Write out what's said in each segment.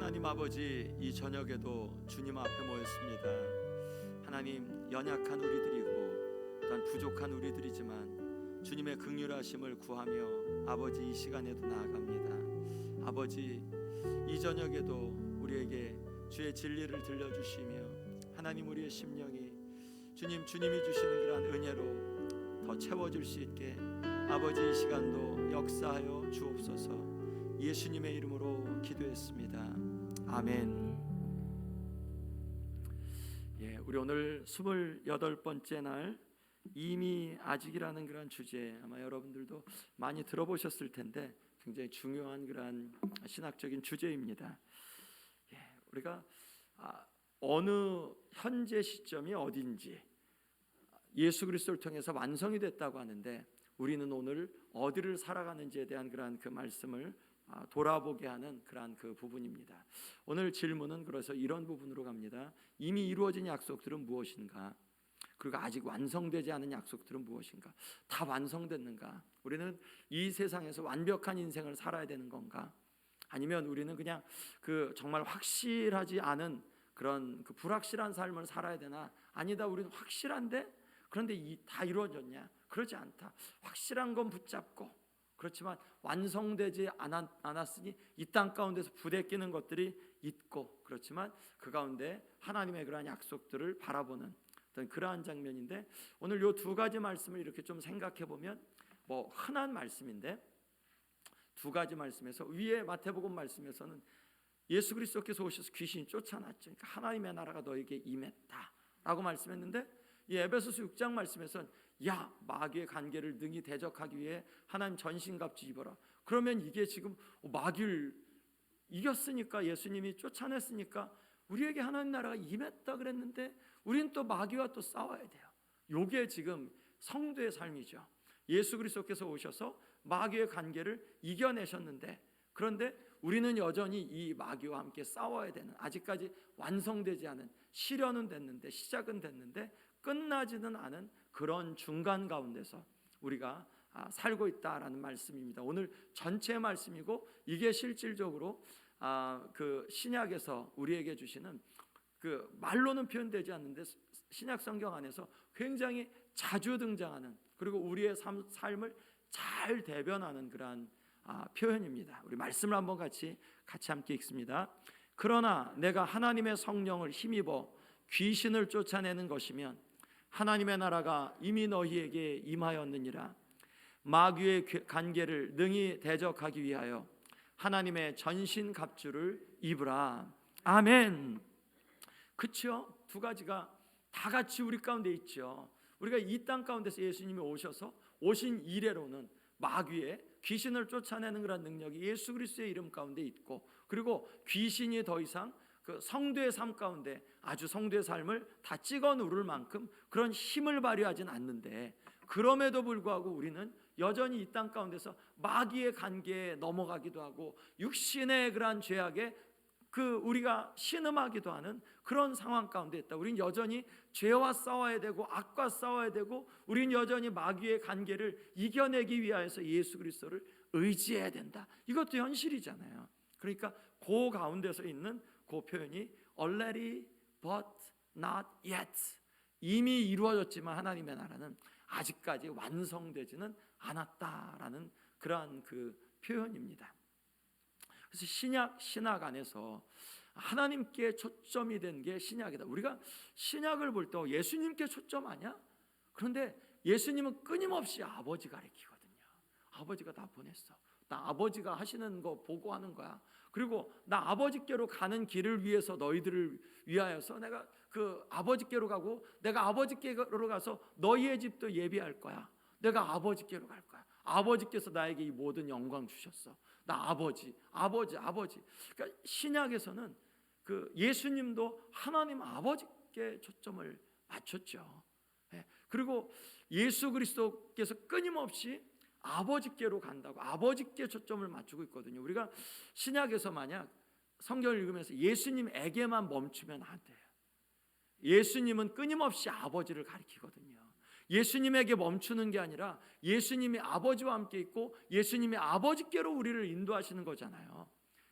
하나님 아버지, 이 저녁에도 주님 앞에 모였습니다. 하나님, 연약한 우리들이고 또한 부족한 우리들이지만 주님의 긍휼하심을 구하며 아버지 이 시간에도 나아갑니다. 아버지, 이 저녁에도 우리에게 주의 진리를 들려주시며 하나님, 우리의 심령이 주님이 주시는 그러한 은혜로 더 채워질 수 있게 아버지 이 시간도 역사하여 주옵소서. 예수님의 이름으로 기도했습니다. 아멘. 우리 오늘 28번째 날 이미 아직이라는 그런 주제, 아마 여러분들도 많이 들어보셨을 텐데 굉장히 중요한 그런 신학적인 주제입니다. 우리가 어느 현재 시점이 어딘지 예수 그리스도를 통해서 완성이 됐다고 하는데 우리는 오늘 어디를 살아가는지에 대한 그러한 그 말씀을 돌아보게 하는 그러한 그 부분입니다. 오늘 질문은 그래서 이런 부분으로 갑니다. 이미 이루어진 약속들은 무엇인가? 그리고 아직 완성되지 않은 약속들은 무엇인가? 다 완성됐는가? 우리는 이 세상에서 완벽한 인생을 살아야 되는 건가? 아니면 우리는 그냥 그 정말 확실하지 않은 그런 그 불확실한 삶을 살아야 되나? 아니다, 우리는 확실한데 그런데 다 이루어졌냐? 그러지 않다. 확실한 건 붙잡고, 그렇지만 완성되지 않았으니 이 땅 가운데서 부대끼는 것들이 있고, 그렇지만 그 가운데 하나님의 그러한 약속들을 바라보는 어떤 그러한 장면인데, 오늘 요 두 가지 말씀을 이렇게 좀 생각해 보면 뭐 흔한 말씀인데, 두 가지 말씀에서 위에 마태복음 말씀에서는 예수 그리스도께서 오셔서 귀신이 쫓아났죠. 그러니까 하나님의 나라가 너에게 임했다라고 말씀했는데, 이 에베소서 6장 말씀에서는 야, 마귀의 관계를 능히 대적하기 위해 하나님 전신갑주 입어라. 그러면 이게 지금 마귀를 이겼으니까, 예수님이 쫓아냈으니까 우리에게 하나님 나라가 임했다 그랬는데 우리는 또 마귀와 또 싸워야 돼요. 요게 지금 성도의 삶이죠. 예수 그리스도께서 오셔서 마귀의 관계를 이겨내셨는데, 그런데 우리는 여전히 이 마귀와 함께 싸워야 되는, 아직까지 완성되지 않은, 실현은 됐는데 시작은 됐는데 끝나지는 않은 그런 중간 가운데서 우리가 살고 있다라는 말씀입니다. 오늘 전체 말씀이고, 이게 실질적으로 그 신약에서 우리에게 주시는 그 말로는 표현되지 않는데 신약 성경 안에서 굉장히 자주 등장하는, 그리고 우리의 삶을 잘 대변하는 그러한 표현입니다. 우리 말씀을 한번 같이 함께 읽습니다. 그러나 내가 하나님의 성령을 힘입어 귀신을 쫓아내는 것이면 하나님의 나라가 이미 너희에게 임하였느니라. 마귀의 관계를 능히 대적하기 위하여 하나님의 전신 갑주를 입으라. 아멘. 그렇죠? 두 가지가 다 같이 우리 가운데 있죠. 우리가 이 땅 가운데서 예수님이 오셔서 오신 이래로는 마귀의 귀신을 쫓아내는 그런 능력이 예수 그리스도의 이름 가운데 있고, 그리고 귀신이 더 이상 그 성도의 삶 가운데 아주 성도의 삶을 다 찍어 누를 만큼 그런 힘을 발휘하진 않는데, 그럼에도 불구하고 우리는 여전히 이 땅 가운데서 마귀의 관계에 넘어가기도 하고 육신의 그러한 죄악에 우리가 신음하기도 하는 그런 상황 가운데 있다. 우리는 여전히 죄와 싸워야 되고 악과 싸워야 되고, 우리는 여전히 마귀의 관계를 이겨내기 위하여서 예수 그리스도를 의지해야 된다. 이것도 현실이잖아요. 그러니까 그 가운데서 있는 그 표현이 already but not yet, 이미 이루어졌지만 하나님의 나라는 아직까지 완성되지는 않았다라는 그러한 그 표현입니다. 그래서 신약 안에서 하나님께 초점이 된 게 신약이다. 우리가 신약을 볼 때 예수님께 초점 아니야? 그런데 예수님은 끊임없이 아버지 가리키거든요. 아버지가 나 보냈어. 나 아버지가 하시는 거 보고 하는 거야. 그리고 나 아버지께로 가는 길을 위해서 너희들을 위하여서 내가 그 아버지께로 가고, 내가 아버지께로 가서 너희의 집도 예비할 거야. 내가 아버지께로 갈 거야. 아버지께서 나에게 이 모든 영광 주셨어. 나 아버지. 그러니까 신약에서는 그 예수님도 하나님 아버지께 초점을 맞췄죠. 그리고 예수 그리스도께서 끊임없이 아버지께로 간다고 아버지께 초점을 맞추고 있거든요. 우리가 신약에서 만약 성경을 읽으면서 예수님에게만 멈추면 안 돼요. 예수님은 끊임없이 아버지를 가리키거든요. 예수님에게 멈추는 게 아니라 예수님이 아버지와 함께 있고 예수님이 아버지께로 우리를 인도하시는 거잖아요.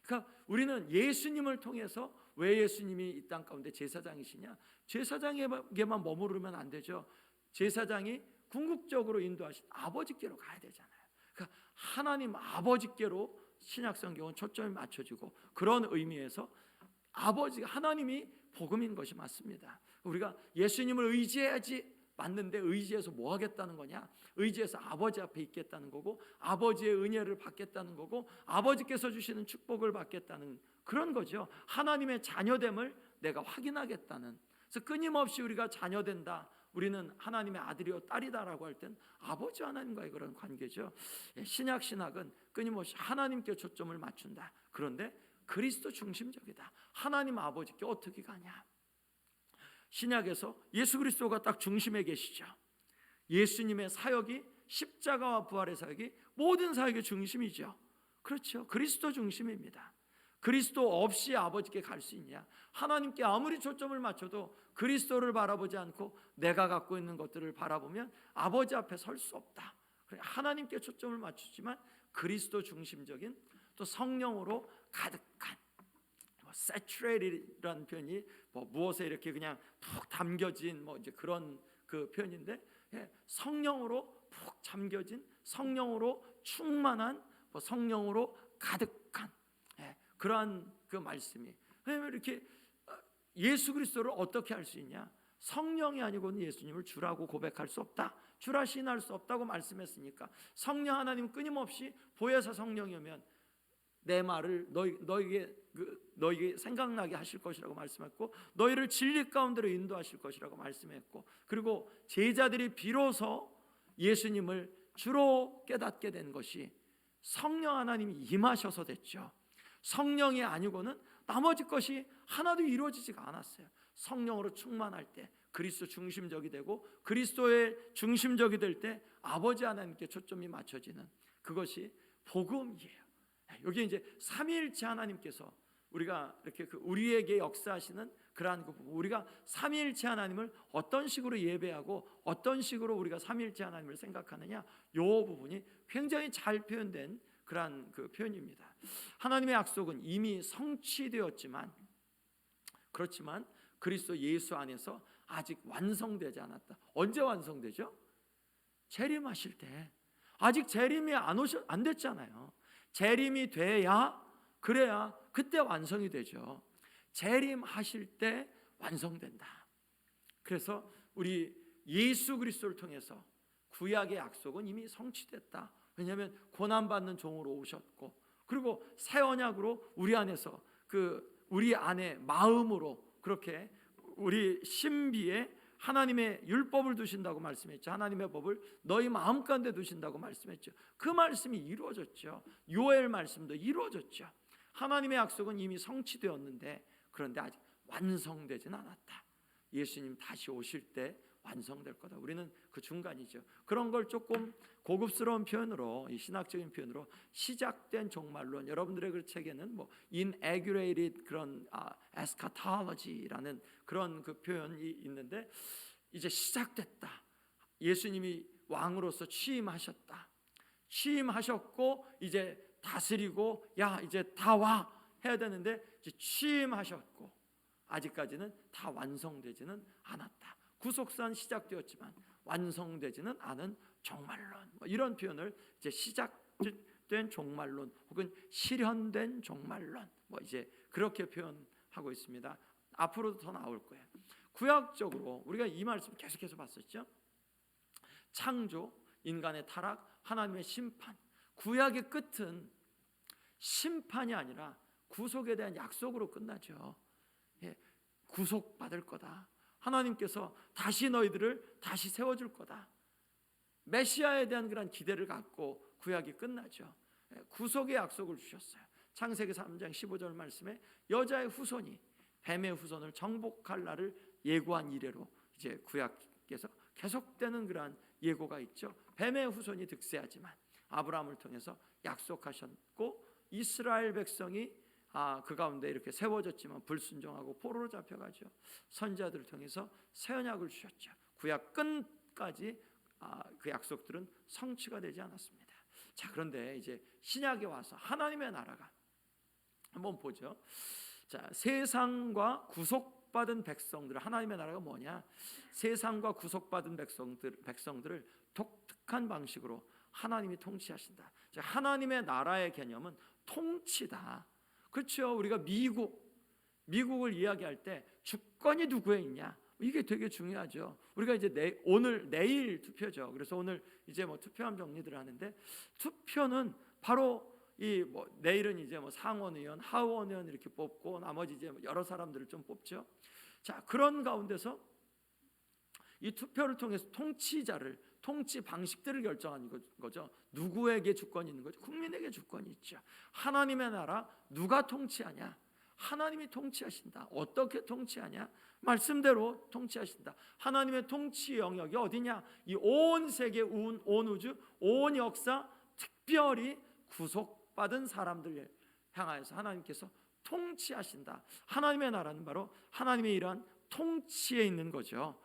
그러니까 우리는 예수님을 통해서, 왜 예수님이 이 땅 가운데 제사장이시냐? 제사장에게만 머무르면 안 되죠. 제사장이 궁극적으로 인도하신 아버지께로 가야 되잖아요. 그러니까 하나님 아버지께로 신약 성경은 초점이 맞춰지고, 그런 의미에서 아버지가, 하나님이 복음인 것이 맞습니다. 우리가 예수님을 의지해야지 맞는데, 의지해서 뭐 하겠다는 거냐? 의지해서 아버지 앞에 있겠다는 거고, 아버지의 은혜를 받겠다는 거고, 아버지께서 주시는 축복을 받겠다는 그런 거죠. 하나님의 자녀됨을 내가 확인하겠다는. 그래서 끊임없이 우리가 자녀된다, 우리는 하나님의 아들이요 딸이다라고 할 땐 아버지 하나님과의 그런 관계죠. 신약은 끊임없이 하나님께 초점을 맞춘다. 그런데 그리스도 중심적이다. 하나님 아버지께 어떻게 가냐? 신약에서 예수 그리스도가 딱 중심에 계시죠. 예수님의 사역이, 십자가와 부활의 사역이 모든 사역의 중심이죠. 그렇죠. 그리스도 중심입니다. 그리스도 없이 아버지께 갈 수 있냐? 하나님께 아무리 초점을 맞춰도 그리스도를 바라보지 않고 내가 갖고 있는 것들을 바라보면 아버지 앞에 설 수 없다. 하나님께 초점을 맞추지만 그리스도 중심적인, 또 성령으로 가득한, saturated이라는 표현이 무엇에 이렇게 그냥 푹 담겨진 이제 그런 그 표현인데, 성령으로 푹 잠겨진, 성령으로 충만한, 성령으로 가득한 그러한 그 말씀이. 왜냐면 이렇게 예수 그리스도를 어떻게 할 수 있냐? 성령이 아니고는 예수님을 주라고 고백할 수 없다, 주라 시인할 수 없다고 말씀했으니까, 성령 하나님은 끊임없이 보혜사 성령이면 내 말을 너희에게 생각나게 하실 것이라고 말씀했고, 너희를 진리 가운데로 인도하실 것이라고 말씀했고, 그리고 제자들이 비로소 예수님을 주로 깨닫게 된 것이 성령 하나님이 임하셔서 됐죠. 성령이 아니고는 나머지 것이 하나도 이루어지지가 않았어요. 성령으로 충만할 때 그리스도 중심적이 되고, 그리스도의 중심적이 될 때 아버지 하나님께 초점이 맞춰지는 그것이 복음이에요. 여기 이제 삼위일체 하나님께서 우리가 이렇게 우리에게 역사하시는 그러한 그 부분, 우리가 삼위일체 하나님을 어떤 식으로 예배하고 어떤 식으로 우리가 삼위일체 하나님을 생각하느냐, 이 부분이 굉장히 잘 표현된 그러한 그 표현입니다. 하나님의 약속은 이미 성취되었지만, 그렇지만 그리스도 예수 안에서 아직 완성되지 않았다. 언제 완성되죠? 재림하실 때. 아직 재림이 안 됐잖아요. 재림이 돼야, 그래야 그때 완성이 되죠. 재림하실 때 완성된다. 그래서 우리 예수 그리스도를 통해서 구약의 약속은 이미 성취됐다. 왜냐하면 고난받는 종으로 오셨고, 그리고 새 언약으로 우리 안에서 우리 안에 마음으로 그렇게 우리 신비에 하나님의 율법을 두신다고 말씀했죠. 하나님의 법을 너희 마음 가운데 두신다고 말씀했죠. 그 말씀이 이루어졌죠. 요엘 말씀도 이루어졌죠. 하나님의 약속은 이미 성취되었는데, 그런데 아직 완성되지는 않았다. 예수님 다시 오실 때 완성될 거다. 우리는 그 중간이죠. 그런 걸 조금 고급스러운 표현으로, 이 신학적인 표현으로 시작된 종말론, 여러분들의 그 책에는 inaugurated 그런 eschatology라는 그런 그 표현이 있는데, 이제 시작됐다. 예수님이 왕으로서 취임하셨다. 취임하셨고 이제 다스리고, 야 이제 다 와 해야 되는데, 이제 취임하셨고 아직까지는 다 완성되지는 않았다. 구속사는 시작되었지만 완성되지는 않은 종말론, 이런 표현을 이제 시작된 종말론 혹은 실현된 종말론, 이제 그렇게 표현하고 있습니다. 앞으로도 더 나올 거예요. 구약적으로 우리가 이 말씀 계속해서 봤었죠. 창조, 인간의 타락, 하나님의 심판. 구약의 끝은 심판이 아니라 구속에 대한 약속으로 끝나죠. 구속받을 거다. 하나님께서 다시 너희들을 다시 세워줄 거다. 메시아에 대한 그런 기대를 갖고 구약이 끝나죠. 구속의 약속을 주셨어요. 창세기 3장 15절 말씀에 여자의 후손이 뱀의 후손을 정복할 날을 예고한 이래로, 이제 구약에서 계속되는 그러한 예고가 있죠. 뱀의 후손이 득세하지만 아브라함을 통해서 약속하셨고, 이스라엘 백성이 그 가운데 이렇게 세워졌지만 불순종하고 포로로 잡혀가죠. 선지자들을 통해서 새 언약을 주셨죠. 구약 끝까지 그 약속들은 성취가 되지 않았습니다. 자, 그런데 이제 신약에 와서 하나님의 나라가 한번 보죠. 자, 세상과 구속받은 백성들, 하나님의 나라가 뭐냐? 세상과 구속받은 백성들을 독특한 방식으로 하나님이 통치하신다. 자, 하나님의 나라의 개념은 통치다. 그렇죠? 우리가 미국을 이야기할 때 주권이 누구에 있냐? 이게 되게 중요하죠. 우리가 이제 내일 투표죠. 그래서 오늘 이제 뭐 투표함 정리들 하는데, 투표는 바로 내일은 이제 뭐 상원의원, 하원의원 이렇게 뽑고 나머지 이제 여러 사람들을 좀 뽑죠. 자, 그런 가운데서 이 투표를 통해서 통치 방식들을 결정하는 거죠. 누구에게 주권이 있는 거죠? 국민에게 주권이 있죠. 하나님의 나라 누가 통치하냐? 하나님이 통치하신다. 어떻게 통치하냐? 말씀대로 통치하신다. 하나님의 통치 영역이 어디냐? 이 온 세계, 온 우주, 온 역사, 특별히 구속받은 사람들 향하여서 하나님께서 통치하신다. 하나님의 나라는 바로 하나님의 이러한 통치에 있는 거죠.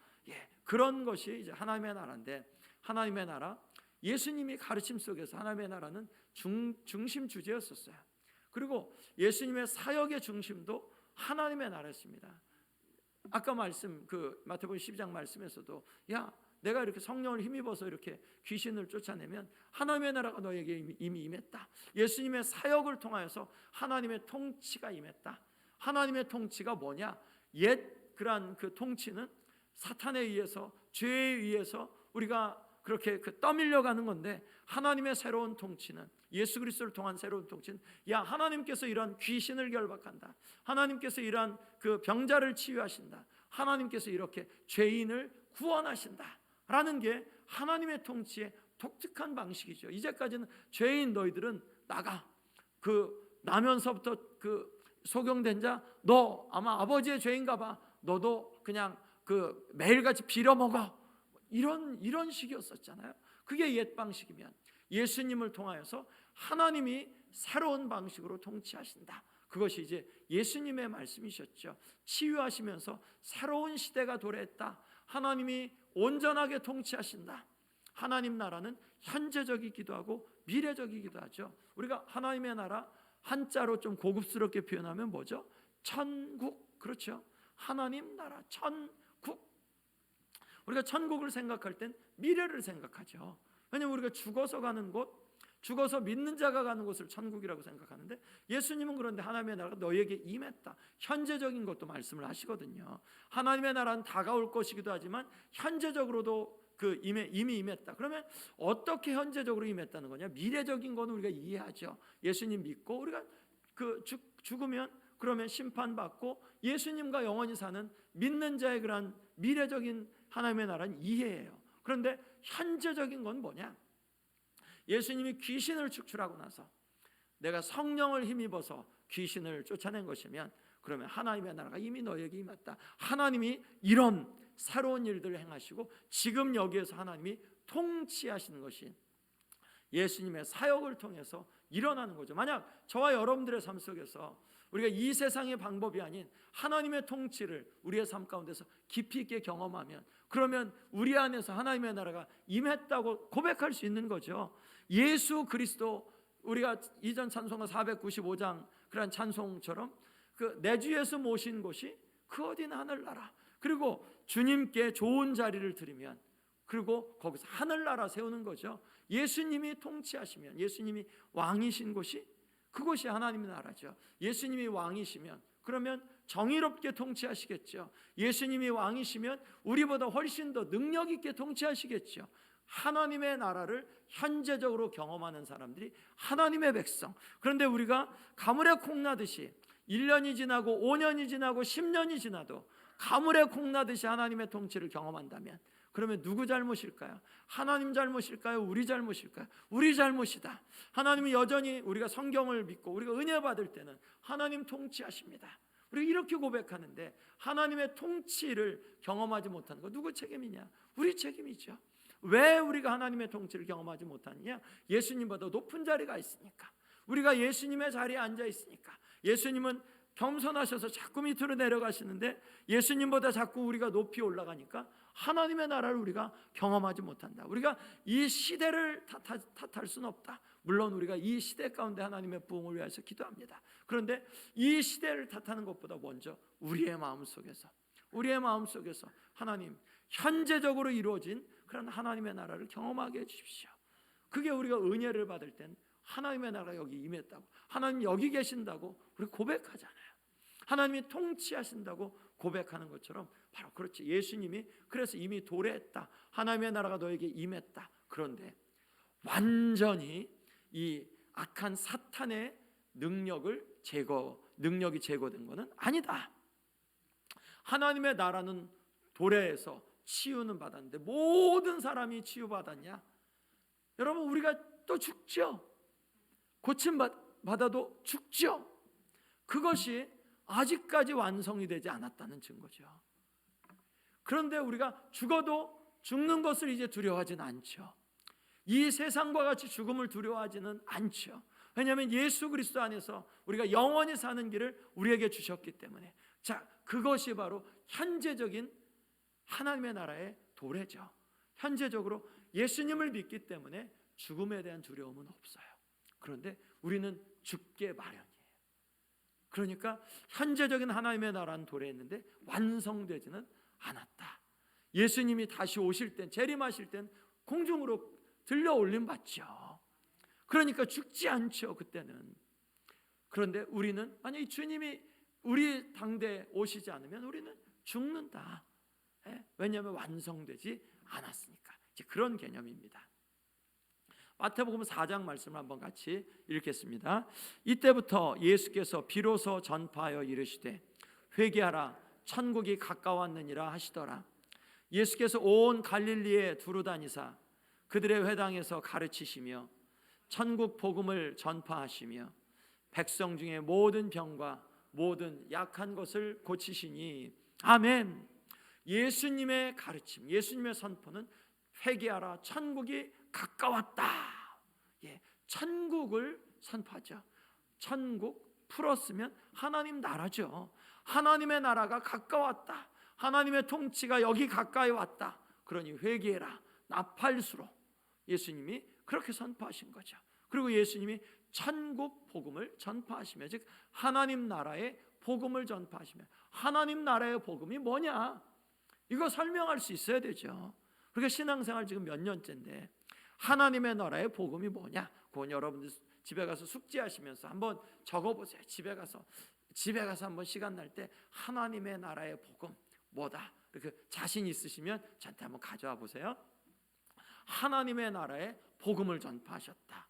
그런 것이 이제 하나님의 나라인데, 하나님의 나라, 예수님이 가르침 속에서 하나님의 나라는 중심 주제였었어요. 그리고 예수님의 사역의 중심도 하나님의 나라였습니다. 아까 마태복음 12장 말씀에서도, 야, 내가 이렇게 성령을 힘입어서 이렇게 귀신을 쫓아내면 하나님의 나라가 너에게 이미 임했다. 예수님의 사역을 통하여서 하나님의 통치가 임했다. 하나님의 통치가 뭐냐? 그러한 그 통치는 사탄에 의해서, 죄에 의해서 우리가 그렇게 떠밀려가는 건데, 하나님의 새로운 통치는, 예수 그리스도를 통한 새로운 통치는, 하나님께서 이러한 귀신을 결박한다. 하나님께서 이러한 그 병자를 치유하신다. 하나님께서 이렇게 죄인을 구원하신다 라는 게 하나님의 통치의 독특한 방식이죠. 이제까지는 죄인 너희들은 나가, 나면서부터 소경된 자, 너 아마 아버지의 죄인가 봐, 너도 그냥 매일같이 빌어먹어, 이런 식이었었잖아요. 그게 옛 방식이면, 예수님을 통하여서 하나님이 새로운 방식으로 통치하신다. 그것이 이제 예수님의 말씀이셨죠. 치유하시면서 새로운 시대가 도래했다. 하나님이 온전하게 통치하신다. 하나님 나라는 현재적이기도 하고 미래적이기도 하죠. 우리가 하나님의 나라 한자로 좀 고급스럽게 표현하면 뭐죠? 천국. 그렇죠? 하나님 나라, 천국. 우리가 천국을 생각할 땐 미래를 생각하죠. 왜냐하면 우리가 죽어서 가는 곳, 죽어서 믿는 자가 가는 곳을 천국이라고 생각하는데, 예수님은 그런데 하나님의 나라가 너희에게 임했다. 현재적인 것도 말씀을 하시거든요. 하나님의 나라는 다가올 것이기도 하지만 현재적으로도 이미 임했다. 그러면 어떻게 현재적으로 임했다는 거냐? 미래적인 거는 우리가 이해하죠. 예수님 믿고 우리가 죽으면 그러면 심판받고 예수님과 영원히 사는 믿는 자의 그런 미래적인 하나님의 나라는 이해해요. 그런데 현재적인 건 뭐냐? 예수님이 귀신을 축출하고 나서 내가 성령을 힘입어서 귀신을 쫓아낸 것이면, 그러면 하나님의 나라가 이미 너에게 임했다. 하나님이 이런 새로운 일들을 행하시고 지금 여기에서 하나님이 통치하시는 것이 예수님의 사역을 통해서 일어나는 거죠. 만약 저와 여러분들의 삶 속에서 우리가 이 세상의 방법이 아닌 하나님의 통치를 우리의 삶 가운데서 깊이 있게 경험하면, 그러면 우리 안에서 하나님의 나라가 임했다고 고백할 수 있는 거죠. 예수 그리스도, 우리가 이전 찬송가 495장 그런 찬송처럼 내 주 예수 모신 곳이 그 어딘 하늘나라, 그리고 주님께 좋은 자리를 드리면, 그리고 거기서 하늘나라 세우는 거죠. 예수님이 통치하시면, 예수님이 왕이신 곳이 그곳이 하나님의 나라죠. 예수님이 왕이시면 그러면 정의롭게 통치하시겠죠. 예수님이 왕이시면 우리보다 훨씬 더 능력 있게 통치하시겠죠. 하나님의 나라를 현재적으로 경험하는 사람들이 하나님의 백성. 그런데 우리가 가물에 콩나듯이 1년이 지나고 5년이 지나고 10년이 지나도 가물에 콩나듯이 하나님의 통치를 경험한다면, 그러면 누구 잘못일까요? 하나님 잘못일까요? 우리 잘못일까요? 우리 잘못이다. 하나님이 여전히, 우리가 성경을 믿고 우리가 은혜 받을 때는 하나님 통치하십니다. 우리가 이렇게 고백하는데 하나님의 통치를 경험하지 못하는 거 누구 책임이냐? 우리 책임이죠. 왜 우리가 하나님의 통치를 경험하지 못하느냐? 예수님보다 높은 자리가 있으니까. 우리가 예수님의 자리에 앉아 있으니까. 예수님은 겸손하셔서 자꾸 밑으로 내려가시는데 예수님보다 자꾸 우리가 높이 올라가니까 하나님의 나라를 우리가 경험하지 못한다. 우리가 이 시대를 탓할 수는 없다. 물론 우리가 이 시대 가운데 하나님의 부흥을 위해서 기도합니다. 그런데 이 시대를 탓하는 것보다 먼저 우리의 마음 속에서 하나님 현재적으로 이루어진 그런 하나님의 나라를 경험하게 해주십시오. 그게 우리가 은혜를 받을 땐 하나님의 나라가 여기 임했다고, 하나님 여기 계신다고 우리 고백하잖아요. 하나님이 통치하신다고 고백하는 것처럼 바로 그렇지. 예수님이 그래서 이미 도래했다. 하나님의 나라가 너에게 임했다. 그런데 완전히 이 악한 사탄의 능력이 제거된 것은 아니다. 하나님의 나라는 도래해서 치유는 받았는데 모든 사람이 치유받았냐? 여러분, 우리가 또 죽죠. 고침받아도 죽죠. 그것이 아직까지 완성이 되지 않았다는 증거죠. 그런데 우리가 죽어도 죽는 것을 이제 두려워하지는 않죠. 이 세상과 같이 죽음을 두려워하지는 않죠. 왜냐하면 예수 그리스도 안에서 우리가 영원히 사는 길을 우리에게 주셨기 때문에. 자, 그것이 바로 현재적인 하나님의 나라의 도래죠. 현재적으로 예수님을 믿기 때문에 죽음에 대한 두려움은 없어요. 그런데 우리는 죽게 마련이에요. 그러니까 현재적인 하나님의 나라는 도래했는데 완성되지는 않았다. 예수님이 다시 오실 땐, 재림하실 땐 공중으로 들려 올림 받죠. 그러니까 죽지 않죠, 그때는. 그런데 우리는 만약에 주님이 우리 당대에 오시지 않으면 우리는 죽는다. 왜냐하면 완성되지 않았으니까. 이제 그런 개념입니다. 마태복음 4장 말씀을 한번 같이 읽겠습니다. 이때부터 예수께서 비로소 전파하여 이르시되 회개하라, 천국이 가까웠느니라 하시더라. 예수께서 온 갈릴리에 두루 다니사 그들의 회당에서 가르치시며 천국 복음을 전파하시며 백성 중에 모든 병과 모든 약한 것을 고치시니. 아멘. 예수님의 가르침, 예수님의 선포는 회개하라, 천국이 가까웠다. 천국을 선포하죠. 천국 풀었으면 하나님 나라죠. 하나님의 나라가 가까웠다. 하나님의 통치가 여기 가까이 왔다. 그러니 회개해라, 나팔수로 예수님이 그렇게 선포하신 거죠. 그리고 예수님이 천국 복음을 전파하시며, 즉 하나님 나라의 복음을 전파하시며, 하나님 나라의 복음이 뭐냐? 이거 설명할 수 있어야 되죠. 그러니까 신앙생활 지금 몇 년째인데 하나님의 나라의 복음이 뭐냐? 그건 여러분들 집에 가서 숙제하시면서 한번 적어보세요. 집에 가서 한번 시간 날 때 하나님의 나라의 복음 뭐다? 이렇게 자신 있으시면 저한테 한번 가져와 보세요. 하나님의 나라의 복음을 전파하셨다.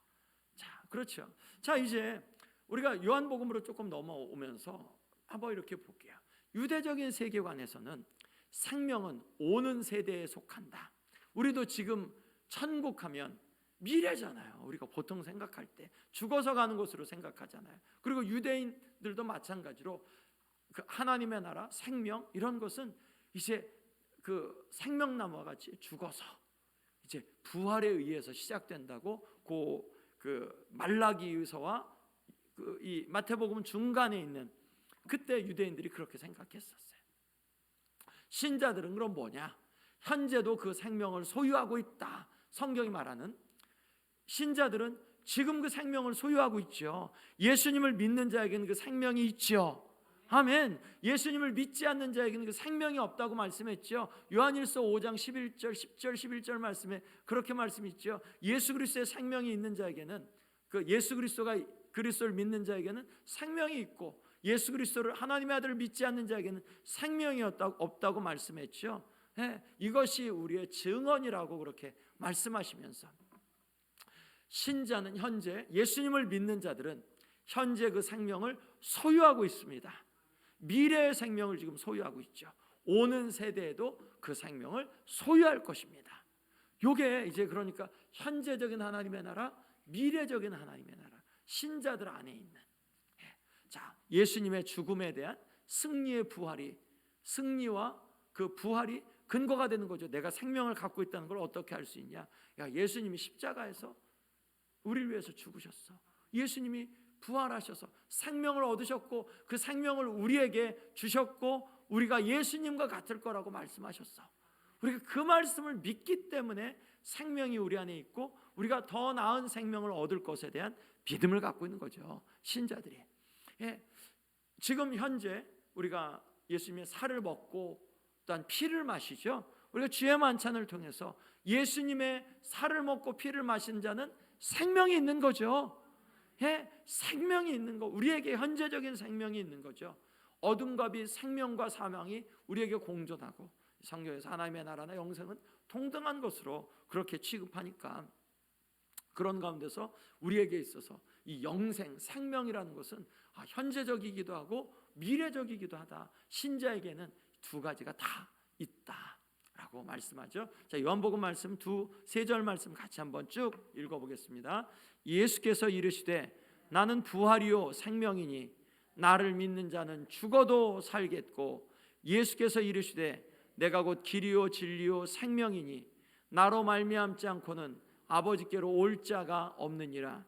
자, 그렇죠. 자, 이제 우리가 요한복음으로 조금 넘어오면서 한번 이렇게 볼게요. 유대적인 세계관에서는 생명은 오는 세대에 속한다. 우리도 지금 천국하면 미래잖아요. 우리가 보통 생각할 때 죽어서 가는 곳으로 생각하잖아요. 그리고 유대인들도 마찬가지로 그 하나님의 나라, 생명 이런 것은 이제 그 생명나무와 같이 죽어서 이제 부활에 의해서 시작된다고 그 말라기서와 이 마태복음 중간에 있는 그때 유대인들이 그렇게 생각했었어요. 신자들은 그럼 뭐냐? 현재도 그 생명을 소유하고 있다. 성경이 말하는 신자들은 지금 그 생명을 소유하고 있죠. 예수님을 믿는 자에게는 그 생명이 있죠. 아멘. 예수님을 믿지 않는 자에게는 그 생명이 없다고 말씀했죠. 요한일서 5장 11절 10절 11절 말씀에 그렇게 말씀있죠. 예수 그리스도의 생명이 있는 자에게는, 그 예수 그리스도를 믿는 자에게는 생명이 있고, 예수 그리스도를 하나님의 아들을 믿지 않는 자에게는 생명이 없다고 말씀했죠. 이것이 우리의 증언이라고 그렇게 말씀하시면서, 신자는 현재 예수님을 믿는 자들은 현재 그 생명을 소유하고 있습니다. 미래의 생명을 지금 소유하고 있죠. 오는 세대에도 그 생명을 소유할 것입니다. 이게 이제 그러니까 현재적인 하나님의 나라, 미래적인 하나님의 나라, 신자들 안에 있는, 자, 예수님의 죽음에 대한 승리와 그 부활이 근거가 되는 거죠. 내가 생명을 갖고 있다는 걸 어떻게 알 수 있냐? 예수님이 십자가에서 우리를 위해서 죽으셨어. 예수님이 부활하셔서 생명을 얻으셨고 그 생명을 우리에게 주셨고 우리가 예수님과 같을 거라고 말씀하셨어. 우리가 그 말씀을 믿기 때문에 생명이 우리 안에 있고 우리가 더 나은 생명을 얻을 것에 대한 믿음을 갖고 있는 거죠, 신자들이. 예, 지금 현재 우리가 예수님의 살을 먹고 또한 피를 마시죠. 우리가 주의 만찬을 통해서 예수님의 살을 먹고 피를 마신 자는 생명이 있는 거죠. 예, 생명이 있는 거, 우리에게 현재적인 생명이 있는 거죠. 어둠과 빛, 생명과 사망이 우리에게 공존하고 성경에서 하나님의 나라나 영생은 동등한 것으로 그렇게 취급하니까 그런 가운데서 우리에게 있어서 이 영생, 생명이라는 것은 현재적이기도 하고 미래적이기도 하다. 신자에게는 두 가지가 다 있다라고 말씀하죠. 자, 요한복음 말씀 세 절 말씀 같이 한번 쭉 읽어보겠습니다. 예수께서 이르시되 나는 부활이요 생명이니 나를 믿는 자는 죽어도 살겠고, 예수께서 이르시되 내가 곧 길이요 진리요 생명이니 나로 말미암지 않고는 아버지께로 올 자가 없느니라.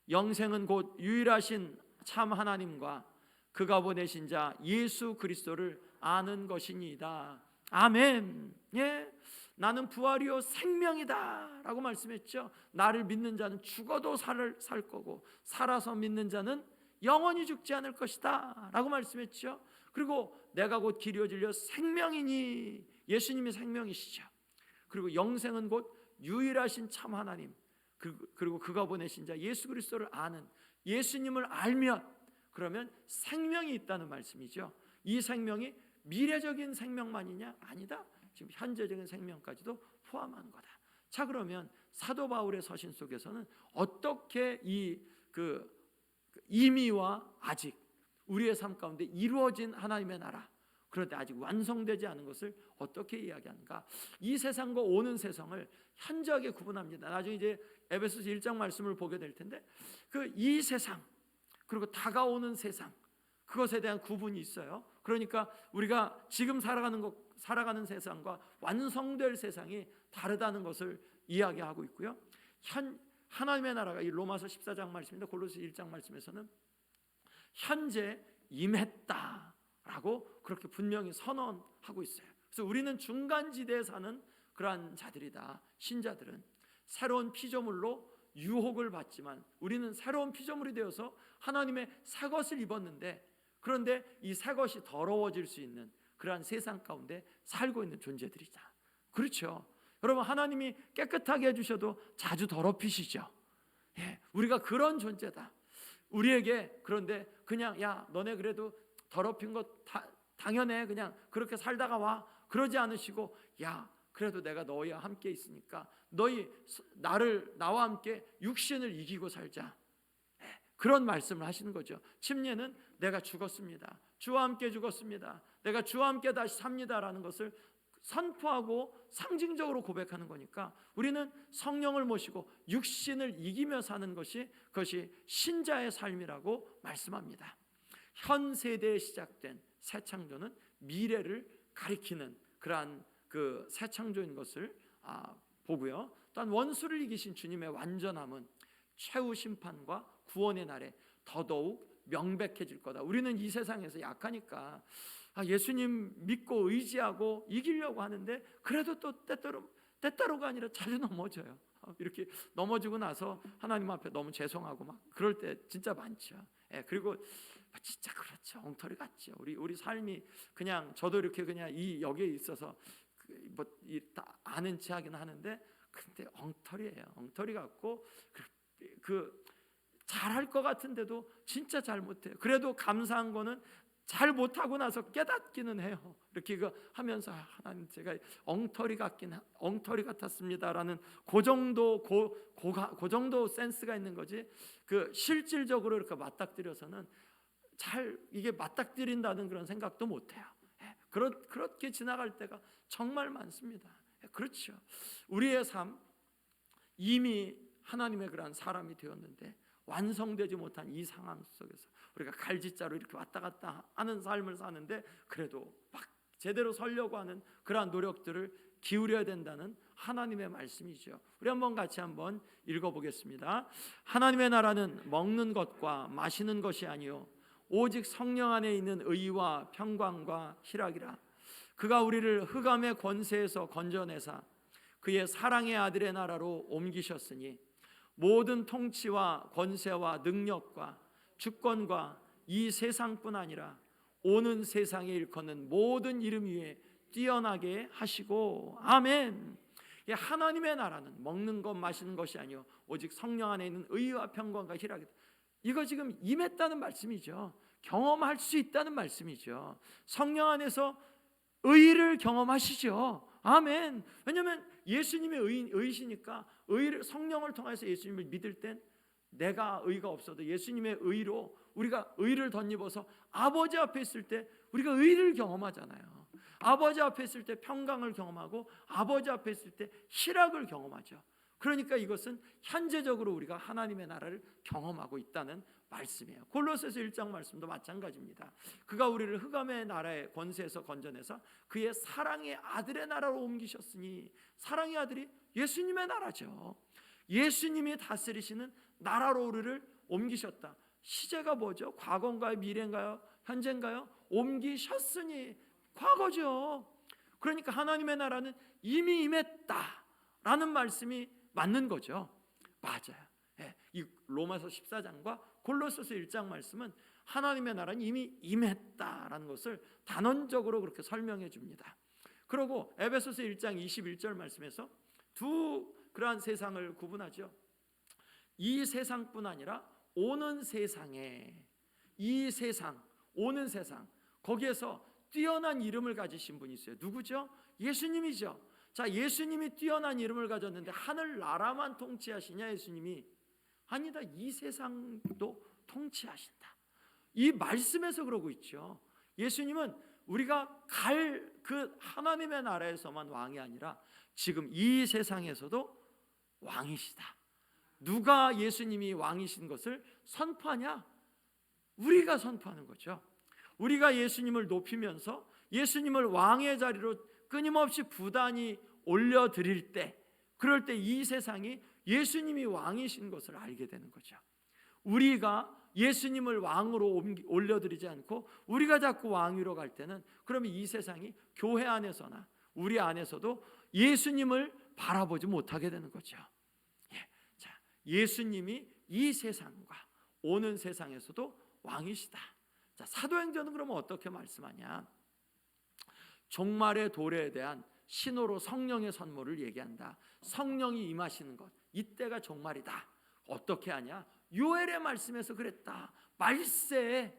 영생은 곧 유일하신 참 하나님과 그가 보내신 자 예수 그리스도를 아는 것이니이다. 아멘. 예, 나는 부활이요 생명이다 라고 말씀했죠. 나를 믿는 자는 죽어도 살 거고 살아서 믿는 자는 영원히 죽지 않을 것이다 라고 말씀했죠. 그리고 내가 곧 길이요 진리요 생명이니, 예수님이 생명이시죠. 그리고 영생은 곧 유일하신 참 하나님, 그리고 그가 보내신 자 예수 그리스도를 아는, 예수님을 알면 그러면 생명이 있다는 말씀이죠. 이 생명이 미래적인 생명만이냐? 아니다. 지금 현재적인 생명까지도 포함한 거다. 자, 그러면 사도 바울의 서신 속에서는 어떻게 이미와 아직 우리의 삶 가운데 이루어진 하나님의 나라, 그런데 아직 완성되지 않은 것을 어떻게 이야기하는가? 이 세상과 오는 세상을 현저하게 구분합니다. 나중에 이제 에베소서 1장 말씀을 보게 될 텐데 이 세상 그리고 다가오는 세상, 그것에 대한 구분이 있어요. 그러니까 우리가 지금 살아가는 세상과 완성될 세상이 다르다는 것을 이야기하고 있고요. 하나님의 나라가 이 로마서 14장 말씀인데 골로새 1장 말씀에서는 현재 임했다라고 그렇게 분명히 선언하고 있어요. 그래서 우리는 중간지대에 사는 그러한 자들이다. 신자들은 새로운 피조물로 유혹을 받지만 우리는 새로운 피조물이 되어서 하나님의 새 것을 입었는데, 그런데 이 새 것이 더러워질 수 있는 그러한 세상 가운데 살고 있는 존재들이다. 그렇죠. 여러분, 하나님이 깨끗하게 해주셔도 자주 더럽히시죠. 예, 우리가 그런 존재다. 우리에게 그런데 그냥 야 너네 그래도 더럽힌 거 당연해, 그냥 그렇게 살다가 와, 그러지 않으시고 야 그래도 내가 너희와 함께 있으니까 너희 나와 함께 육신을 이기고 살자, 그런 말씀을 하시는 거죠. 침례는 내가 죽었습니다, 주와 함께 죽었습니다, 내가 주와 함께 다시 삽니다라는 것을 선포하고 상징적으로 고백하는 거니까 우리는 성령을 모시고 육신을 이기며 사는 그것이 신자의 삶이라고 말씀합니다. 현 세대에 시작된 새 창조는 미래를 가리키는 그러한 새 창조인 것을 보고요. 또한 원수를 이기신 주님의 완전함은 최후 심판과 구원의 날에 더더욱 명백해질 거다. 우리는 이 세상에서 약하니까 예수님 믿고 의지하고 이기려고 하는데 그래도 또 때때로가 아니라 자주 넘어져요. 이렇게 넘어지고 나서 하나님 앞에 너무 죄송하고 막 그럴 때 진짜 많죠. 그리고 진짜 그렇죠. 엉터리 같죠. 우리 삶이 그냥 저도 이렇게 그냥 여기에 있어서 다 아는 체 하긴 하는데 근데 엉터리예요. 엉터리 같고 잘할 것 같은데도 진짜 잘 못해요. 그래도 감사한 거는 잘 못하고 나서 깨닫기는 해요. 이렇게 하면서 하나님 제가 엉터리 같았습니다라는 그 정도 센스가 있는 거지. 실질적으로 이렇게 맞닥뜨려서는 잘 이게 맞닥뜨린다는 그런 생각도 못해요. 그렇게 지나갈 때가 정말 많습니다. 그렇죠. 우리의 삶 이미 하나님의 그런 사람이 되었는데 완성되지 못한 이 상황 속에서 우리가 갈짓자로 이렇게 왔다 갔다 하는 삶을 사는데 그래도 막 제대로 살려고 하는 그러한 노력들을 기울여야 된다는 하나님의 말씀이죠. 우리 같이 한번 읽어보겠습니다. 하나님의 나라는 먹는 것과 마시는 것이 아니요 오직 성령 안에 있는 의와 평강과 희락이라. 그가 우리를 흑암의 권세에서 건져내사 그의 사랑의 아들의 나라로 옮기셨으니 모든 통치와 권세와 능력과 주권과 이 세상뿐 아니라 오는 세상에 일컫는 모든 이름 위에 뛰어나게 하시고. 아멘. 하나님의 나라는 먹는 것 마시는 것이 아니요 오직 성령 안에 있는 의와 평강과 희락이, 이거 지금 임했다는 말씀이죠. 경험할 수 있다는 말씀이죠. 성령 안에서 의를 경험하시죠. 아멘. 왜냐하면 예수님이 의시니까 의를, 성령을 통해서 예수님을 믿을 땐 내가 의가 없어도 예수님의 의로 우리가 의를 덧입어서 아버지 앞에 있을 때 우리가 의를 경험하잖아요. 아버지 앞에 있을 때 평강을 경험하고 아버지 앞에 있을 때 희락을 경험하죠. 그러니까 이것은 현재적으로 우리가 하나님의 나라를 경험하고 있다는 말씀이에요. 골로새서 1장 말씀도 마찬가지입니다. 그가 우리를 흑암의 나라의 권세에서 건져내서 그의 사랑의 아들의 나라로 옮기셨으니, 사랑의 아들이 예수님의 나라죠. 예수님이 다스리시는 나라로 우리를 옮기셨다. 시제가 뭐죠? 과거인가요? 미래인가요? 현재인가요? 옮기셨으니 과거죠. 그러니까 하나님의 나라는 이미 임했다라는 말씀이 맞는 거죠. 맞아요. 이 로마서 14장과 골로새서 1장 말씀은 하나님의 나라는 이미 임했다라는 것을 단언적으로 그렇게 설명해 줍니다. 그리고 에베소서 1장 21절 말씀에서 두 그러한 세상을 구분하죠. 이 세상뿐 아니라 오는 세상에, 이 세상, 오는 세상, 거기에서 뛰어난 이름을 가지신 분이 있어요. 누구죠? 예수님이죠. 자, 예수님이 뛰어난 이름을 가졌는데 하늘 나라만 통치하시냐? 예수님이 아니다. 이 세상도 통치하신다. 이 말씀에서 그러고 있죠. 예수님은 우리가 갈 그 하나님의 나라에서만 왕이 아니라 지금 이 세상에서도 왕이시다. 누가 예수님이 왕이신 것을 선포하냐? 우리가 선포하는 거죠. 우리가 예수님을 높이면서 예수님을 왕의 자리로 끊임없이 부단히 올려드릴 때, 그럴 때 이 세상이 예수님이 왕이신 것을 알게 되는 거죠. 우리가 예수님을 왕으로 올려드리지 않고 우리가 자꾸 왕위로 갈 때는 그러면 이 세상이 교회 안에서나 우리 안에서도 예수님을 바라보지 못하게 되는 거죠. 자, 예수님이 이 세상과 오는 세상에서도 왕이시다. 자, 사도행전은 그러면 어떻게 말씀하냐? 종말의 도래에 대한 신호로 성령의 선물을 얘기한다. 성령이 임하시는 것, 이때가 종말이다. 어떻게 하냐? 요엘의 말씀에서 그랬다. 말세에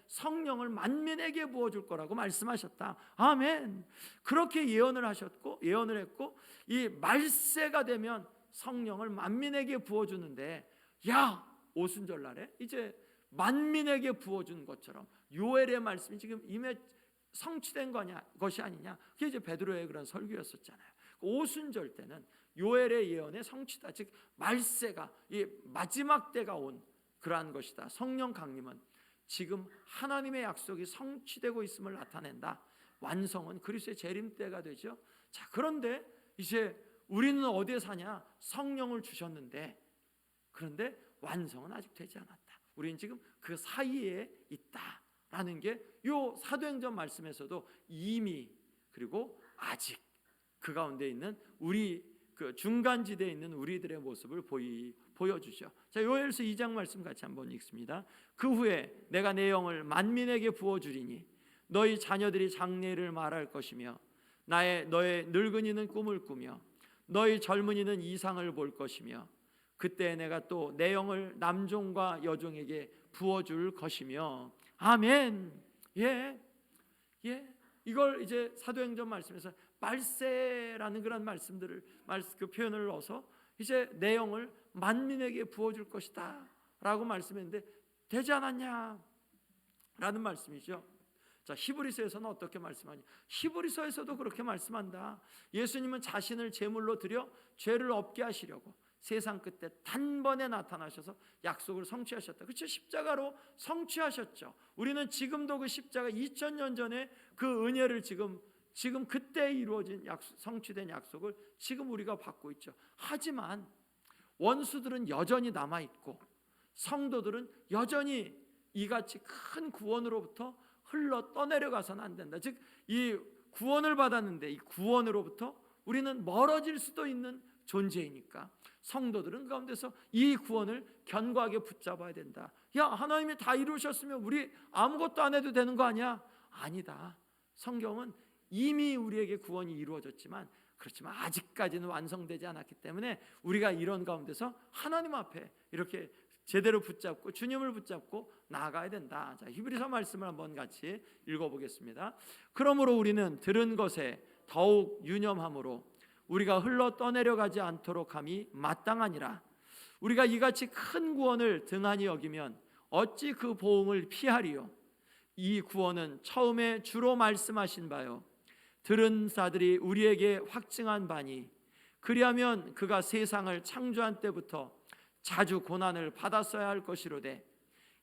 성령을 만민에게 부어줄 거라고 말씀하셨다. 아멘. 그렇게 예언을 하셨고, 예언을 했고, 이 말세가 되면 성령을 만민에게 부어주는데, 야, 오순절날에 이제 만민에게 부어준 것처럼 요엘의 말씀이 지금 임해 성취된 것이 아니냐. 그게 이제 베드로의 그런 설교였었잖아요. 오순절 때는 요엘의 예언의 성취다. 즉 말세가, 이 마지막 때가 온 그러한 것이다. 성령 강림은 지금 하나님의 약속이 성취되고 있음을 나타낸다. 완성은 그리스도의 재림 때가 되죠. 자, 그런데 이제 우리는 어디에 사냐? 성령을 주셨는데, 그런데 완성은 아직 되지 않았다. 우리는 지금 그 사이에 있다라는 게 요 사도행전 말씀에서도 이미, 그리고 아직 그 가운데 있는 우리, 그 중간지대에 있는 우리들의 모습을 보여주죠. 자, 요엘서 2장 말씀 같이 한번 읽습니다. 그 후에 내가 내 영을 만민에게 부어주리니 너희 자녀들이 장래를 말할 것이며 너의 늙은이는 꿈을 꾸며 너희 젊은이는 이상을 볼 것이며 그때 내가 또 내 영을 남종과 여종에게 부어줄 것이며. 아멘. 예. 이걸 이제 사도행전 말씀에서 말세라는 그런 말씀들을, 그 표현을 넣어서 이제 내 영을 만민에게 부어줄 것이다 라고 말씀했는데 되지 않았냐 라는 말씀이죠. 자, 히브리서에서는 어떻게 말씀하냐? 히브리서에서도 그렇게 말씀한다. 예수님은 자신을 제물로 드려 죄를 없게 하시려고 세상 끝에 단번에 나타나셔서 약속을 성취하셨다. 그렇죠? 십자가로 성취하셨죠. 우리는 지금도 그 십자가 2000년 전에 그 은혜를 지금 그때 이루어진 성취된 약속을 지금 우리가 받고 있죠. 하지만 원수들은 여전히 남아있고 성도들은 여전히 이같이 큰 구원으로부터 흘러 떠내려가서는 안 된다. 즉 이 구원을 받았는데 이 구원으로부터 우리는 멀어질 수도 있는 존재이니까 성도들은 그 가운데서 이 구원을 견고하게 붙잡아야 된다. 야, 하나님이 다 이루셨으면 우리 아무것도 안 해도 되는 거 아니야? 아니다. 성경은 이미 우리에게 구원이 이루어졌지만 그렇지만 아직까지는 완성되지 않았기 때문에 우리가 이런 가운데서 하나님 앞에 이렇게 제대로 붙잡고 주님을 붙잡고 나아가야 된다. 자, 히브리서 말씀을 한번 같이 읽어보겠습니다. 그러므로 우리는 들은 것에 더욱 유념함으로 우리가 흘러 떠내려가지 않도록 함이 마땅하니라. 우리가 이같이 큰 구원을 등한히 여기면 어찌 그 보응을 피하리요? 이 구원은 처음에 주로 말씀하신 바요 들은 자들이 우리에게 확증한 바니 그리하면 그가 세상을 창조한 때부터 자주 고난을 받았어야 할 것이로되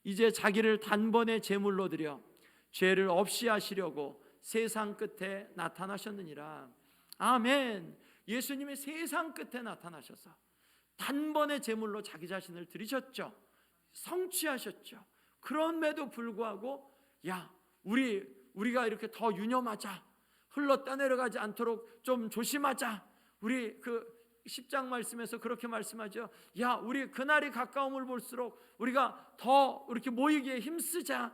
이제 자기를 단번에 제물로 드려 죄를 없이 하시려고 세상 끝에 나타나셨느니라. 아멘. 예수님이 세상 끝에 나타나셔서 단번에 제물로 자기 자신을 드리셨죠. 성취하셨죠. 그럼에도 불구하고 야, 우리가 이렇게 더 유념하자, 흘러 떠내려가지 않도록 좀 조심하자. 우리 그 10장 말씀에서 그렇게 말씀하죠. 야, 우리 그날이 가까움을 볼수록 우리가 더 이렇게 모이기에 힘쓰자.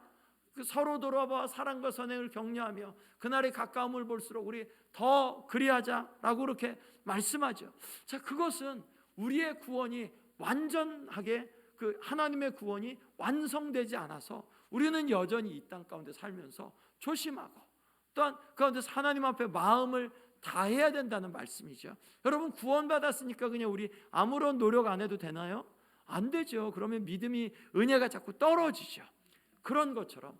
서로 돌아봐 사랑과 선행을 격려하며 그날이 가까움을 볼수록 우리 더 그리하자라고 그렇게 말씀하죠. 자, 그것은 우리의 구원이 완전하게 그 하나님의 구원이 완성되지 않아서 우리는 여전히 이 땅 가운데 살면서 조심하고 또한 그 가운데서 하나님 앞에 마음을 다해야 된다는 말씀이죠. 여러분, 구원받았으니까 그냥 우리 아무런 노력 안 해도 되나요? 안 되죠. 그러면 믿음이, 은혜가 자꾸 떨어지죠. 그런 것처럼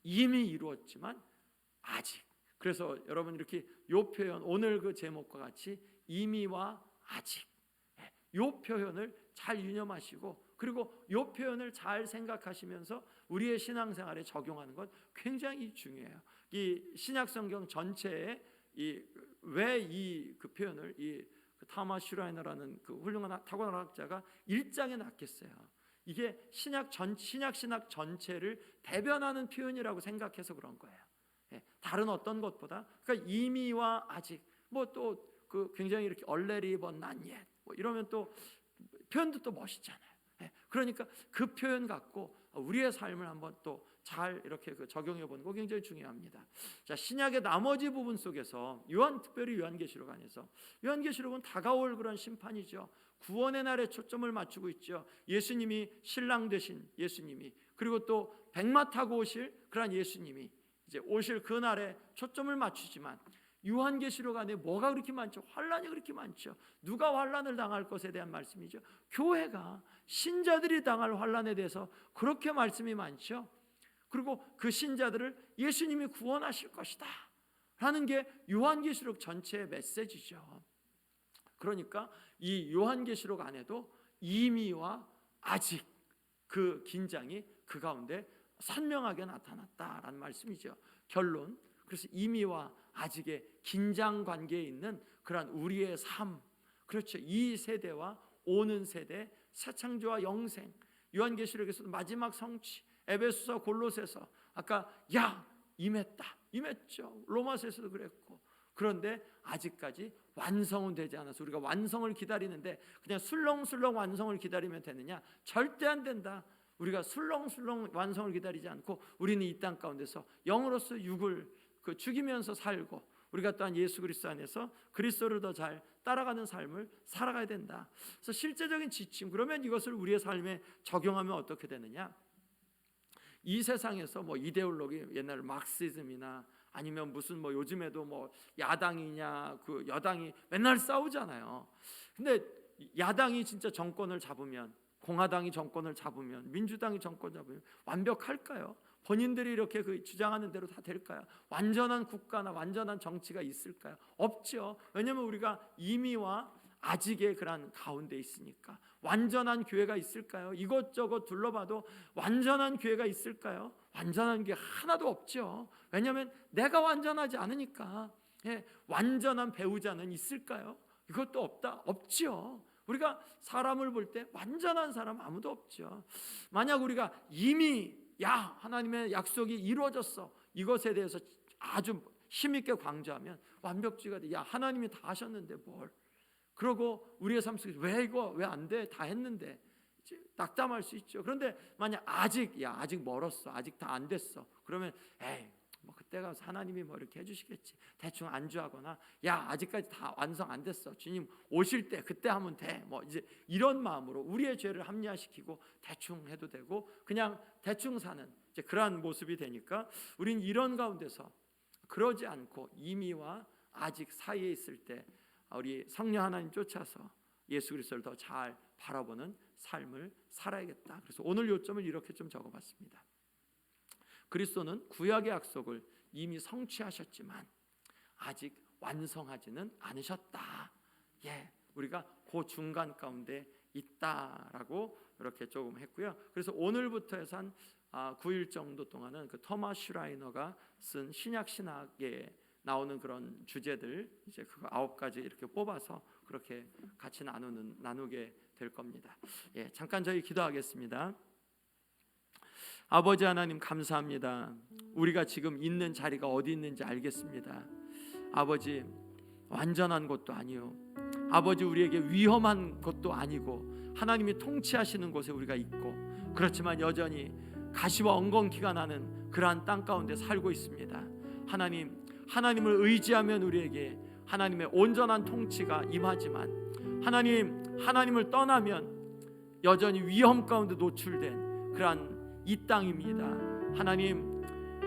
이미 이루었지만 아직, 그래서 여러분 이렇게 요 표현, 오늘 그 제목과 같이 이미와 아직, 요 표현을 잘 유념하시고 그리고 요 표현을 잘 생각하시면서 우리의 신앙생활에 적용하는 건 굉장히 중요해요. 이 신약 성경 전체에 왜 이 그 표현을 이 타마 슈라이너라는 그 훌륭한 타고난 학자가 1장에 놨겠어요. 이게 신약 신학 전체를 대변하는 표현이라고 생각해서 그런 거예요. 다른 어떤 것보다, 그러니까 이미와 아직, 뭐 또 그 굉장히 이렇게 얼레리 난옛 뭐 이러면 또 표현도 또 멋있잖아요. 그러니까 그 표현 갖고 우리의 삶을 한번 또 잘 이렇게 적용해 보는 거 굉장히 중요합니다. 자, 신약의 나머지 부분 속에서 특별히 요한계시록 안에서, 요한계시록은 다가올 그런 심판이죠. 구원의 날에 초점을 맞추고 있죠. 예수님이 신랑 되신 예수님이, 그리고 또 백마 타고 오실 그런 예수님이 이제 오실 그 날에 초점을 맞추지만 요한계시록 안에 뭐가 그렇게 많죠? 환란이 그렇게 많죠. 누가 환란을 당할 것에 대한 말씀이죠. 교회가, 신자들이 당할 환란에 대해서 그렇게 말씀이 많죠. 그리고 그 신자들을 예수님이 구원하실 것이다 라는 게 요한계시록 전체의 메시지죠. 그러니까 이 요한계시록 안에도 이미와 아직 그 긴장이 그 가운데 선명하게 나타났다라는 말씀이죠. 결론, 그래서 이미와 아직의 긴장 관계에 있는 그러한 우리의 삶, 그렇죠. 이 세대와 오는 세대, 새 창조와 영생, 요한계시록에서도 마지막 성취, 에베소서, 골로새서, 아까 임했죠. 로마서에서도 그랬고. 그런데 아직까지 완성은 되지 않아서 우리가 완성을 기다리는데 그냥 술렁술렁 완성을 기다리면 되느냐? 절대 안 된다. 우리가 술렁술렁 완성을 기다리지 않고 우리는 이 땅 가운데서 영으로서 육을 죽이면서 살고, 우리가 또한 예수 그리스도 안에서 그리스도를 더 잘 따라가는 삶을 살아가야 된다. 그래서 실제적인 지침, 그러면 이것을 우리의 삶에 적용하면 어떻게 되느냐? 이 세상에서 뭐 이데올로기, 옛날 막시즘이나 아니면 무슨 뭐 요즘에도 뭐 야당이냐 그 여당이 맨날 싸우잖아요. 근데 야당이 진짜 정권을 잡으면, 공화당이 정권을 잡으면, 민주당이 정권 잡으면 완벽할까요? 본인들이 이렇게 주장하는 대로 다 될까요? 완전한 국가나 완전한 정치가 있을까요? 없죠. 왜냐하면 우리가 이미와 아직의 그런 가운데 있으니까. 완전한 교회가 있을까요? 이것저것 둘러봐도 완전한 교회가 있을까요? 완전한 게 하나도 없죠. 왜냐하면 내가 완전하지 않으니까. 완전한 배우자는 있을까요? 이것도 없죠. 우리가 사람을 볼 때 완전한 사람 아무도 없죠. 만약 우리가 이미 야, 하나님의 약속이 이루어졌어, 이것에 대해서 아주 힘있게 강조하면 완벽주의가 돼. 야, 하나님이 다 하셨는데 뭘. 그러고 우리의 삶 속에서 왜 이거 왜 안 돼? 다 했는데 낙담할 수 있죠. 그런데 만약 아직 멀었어, 아직 다 안 됐어, 그러면 에이, 뭐 그때 가서 하나님이 뭐 이렇게 해주시겠지, 대충 안주하거나, 야, 아직까지 다 완성 안 됐어, 주님 오실 때 그때 하면 돼, 뭐 이제 이런 마음으로 우리의 죄를 합리화시키고 대충 해도 되고 그냥 대충 사는 이제 그러한 모습이 되니까, 우린 이런 가운데서 그러지 않고 이미와 아직 사이에 있을 때 우리 성령 하나님 쫓아서 예수 그리스도를 더 잘 바라보는 삶을 살아야겠다. 그래서 오늘 요점을 이렇게 좀 적어봤습니다. 그리스도는 구약의 약속을 이미 성취하셨지만 아직 완성하지는 않으셨다. 예, 우리가 그 중간 가운데 있다라고 이렇게 조금 했고요. 그래서 오늘부터 해서 한 9일 정도 동안은 그 토마스 슈라이너가 쓴 신약 신학에 나오는 그런 주제들 이제 그 9가지 이렇게 뽑아서 그렇게 같이 나누게 될 겁니다. 예, 잠깐 저희 기도하겠습니다. 아버지 하나님, 감사합니다. 우리가 지금 있는 자리가 어디 있는지 알겠습니다. 아버지, 완전한 것도 아니요, 아버지 우리에게 위험한 것도 아니고 하나님이 통치하시는 곳에 우리가 있고, 그렇지만 여전히 가시와 엉겅퀴가 나는 그러한 땅 가운데 살고 있습니다. 하나님을 의지하면 우리에게 하나님의 온전한 통치가 임하지만 하나님을 떠나면 여전히 위험 가운데 노출된 그러한 이 땅입니다. 하나님,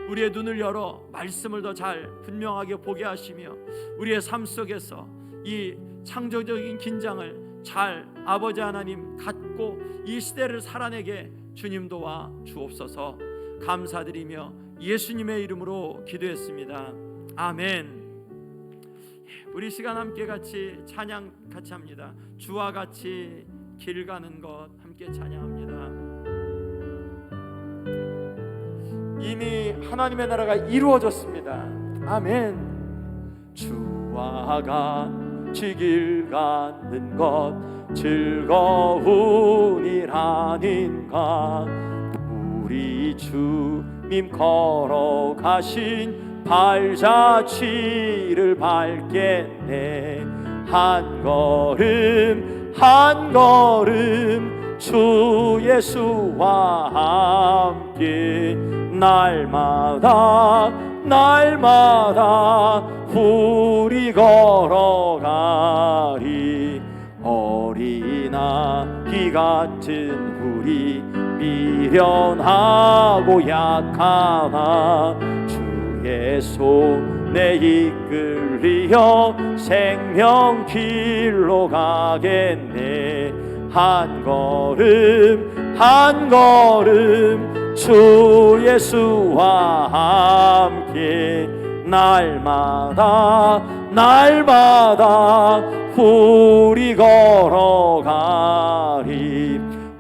우리의 눈을 열어 말씀을 더 잘 분명하게 보게 하시며 우리의 삶 속에서 이 창조적인 긴장을 잘 아버지 하나님 갖고 이 시대를 살아내게 주님 도와 주옵소서. 감사드리며 예수님의 이름으로 기도했습니다. 아멘. 우리 시간 함께 같이 찬양 같이 합니다. 주와 같이 길 가는 것 함께 찬양합니다. 이미 하나님의 나라가 이루어졌습니다. 아멘. 주와 같이 길 가는 것 즐거운 일 아닌가. 우리 주님 걸어가신 발자취를 밟겠네. 한 걸음 한 걸음 주 예수와 함께 날마다 우리 걸어가리. 어린아이 같은 우리 미련하고 약하나 주의 손에 이끌리어 생명길로 가겠네. 한 걸음 한 걸음 주 예수와 함께 날마다 우리 걸어가리.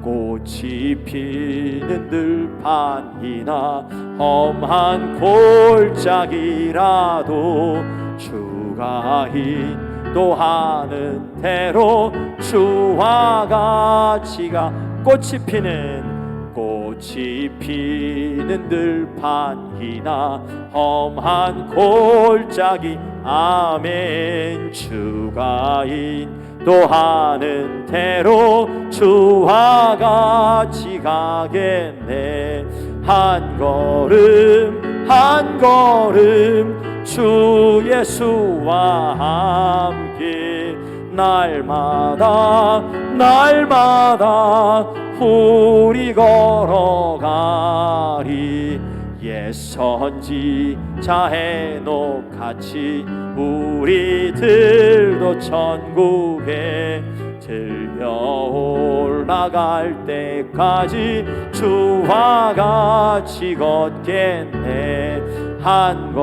꽃이 피는 들판이나 험한 골짜기라도 주가 인도하는 대로 주와 같이 가. 꽃이 피는 들판이나 험한 골짜기 아멘. 주가 인도하는 대로 주와 같이 가겠네. 한 걸음 주 예수와 함께 날마다 우리 걸어가리. 옛 선지자 헤녹 같이 우리들도 천국에 들려 올라갈 때까지 주와 같이 걷겠네. 한